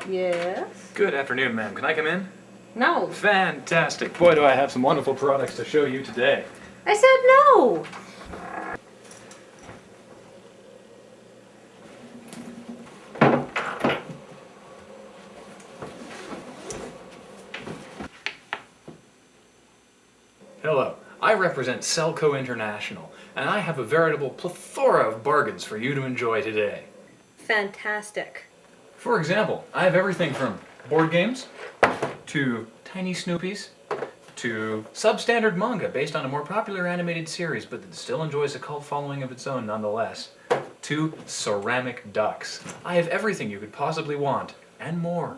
Yes? Good afternoon, ma'am. Can I come in? No. Fantastic. Boy, do I have some wonderful products to show you today. I said no! Hello. I represent Selco International, and I have a veritable plethora of bargains for you to enjoy today. Fantastic. For example, I have everything from board games, to tiny Snoopies, to substandard manga based on a more popular animated series but that still enjoys a cult following of its own nonetheless, to ceramic ducks. I have everything you could possibly want, and more.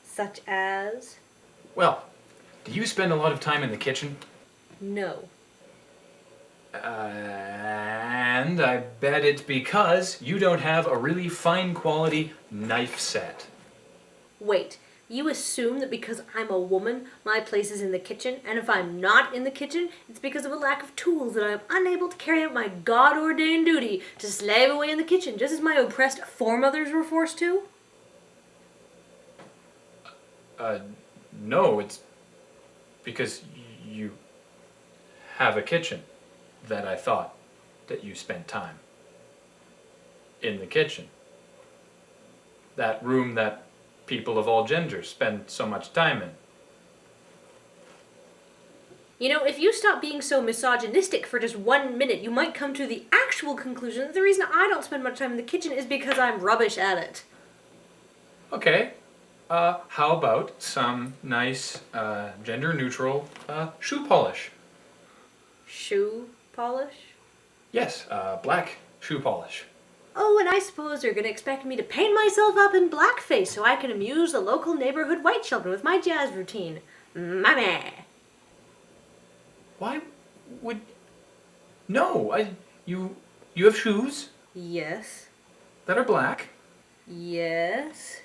Such as? Well, do you spend a lot of time in the kitchen? No. And I bet it's because you don't have a really fine quality knife set. Wait, you assume that because I'm a woman, my place is in the kitchen, and if I'm not in the kitchen, it's because of a lack of tools that I'm unable to carry out my God-ordained duty to slave away in the kitchen, just as my oppressed foremothers were forced to? No, it's because you have a kitchen that I thought that you spent time in the kitchen. That room that people of all genders spend so much time in. You know, if you stop being so misogynistic for just 1 minute, you might come to the actual conclusion that the reason I don't spend much time in the kitchen is because I'm rubbish at it. Okay, how about some nice gender-neutral shoe polish? Shoe polish? Yes, black shoe polish. Oh, and I suppose you're going to expect me to paint myself up in blackface so I can amuse the local neighborhood white children with my jazz routine. Mommy! Why would... No, you have shoes Yes. that are black. Yes.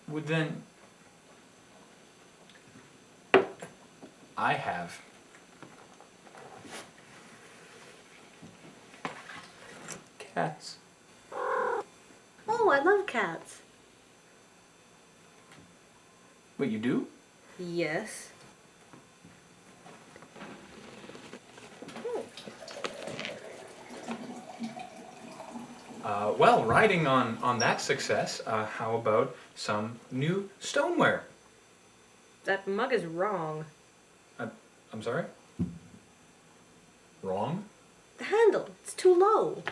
Would then... I have cats. Oh, I love cats. Wait, you do? Yes. Well, riding on that success, how about some new stoneware? That mug is wrong. I'm sorry? Wrong? The handle, it's too low.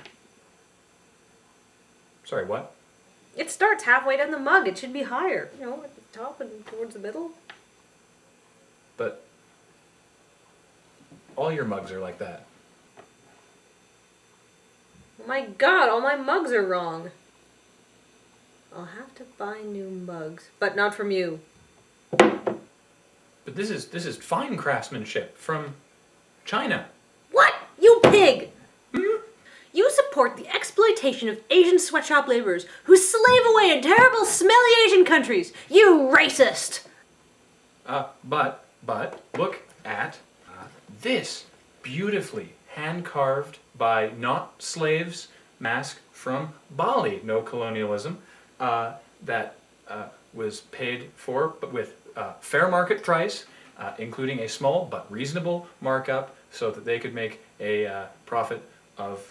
Sorry, what? It starts halfway down the mug. It should be higher. You know, at the top and towards the middle. But all your mugs are like that. Oh my God, all my mugs are wrong. I'll have to buy new mugs, but not from you. But this is fine craftsmanship from China. What? You pig! You support the exploitation of Asian sweatshop laborers who slave away in terrible, smelly Asian countries. You racist! But look at this beautifully hand-carved by not slaves mask from Bali, no colonialism, that was paid for but with fair market price, including a small but reasonable markup so that they could make a profit of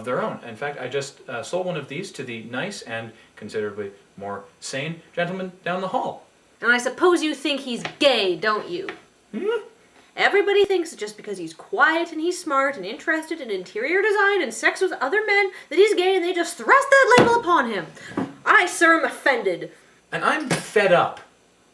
their own. In fact, I just sold one of these to the nice and considerably more sane gentleman down the hall. And I suppose you think he's gay, don't you? Everybody thinks that just because he's quiet and he's smart and interested in interior design and sex with other men that he's gay, and they just thrust that label upon him. I, sir, am offended. And I'm fed up.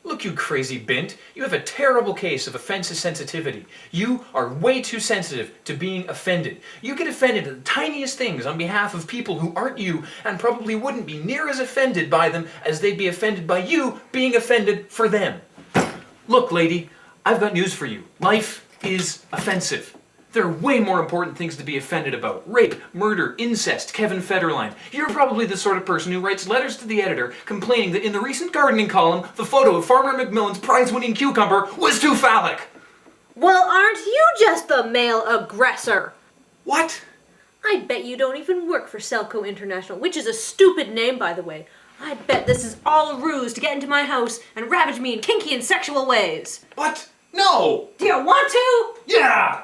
Look, you crazy bint, you have a terrible case of offensisensitivity. You are way too sensitive to being offended. You get offended at the tiniest things on behalf of people who aren't you and probably wouldn't be near as offended by them as they'd be offended by you being offended for them. Look, lady, I've got news for you. Life is offensive. There are way more important things to be offended about. Rape, murder, incest, Kevin Federline. You're probably the sort of person who writes letters to the editor complaining that in the recent gardening column, the photo of Farmer Macmillan's prize-winning cucumber was too phallic. Well, aren't you just the male aggressor? What? I bet you don't even work for Selco International, which is a stupid name, by the way. I bet this is all a ruse to get into my house and ravage me in kinky and sexual ways. What? No! Do you want to? Yeah!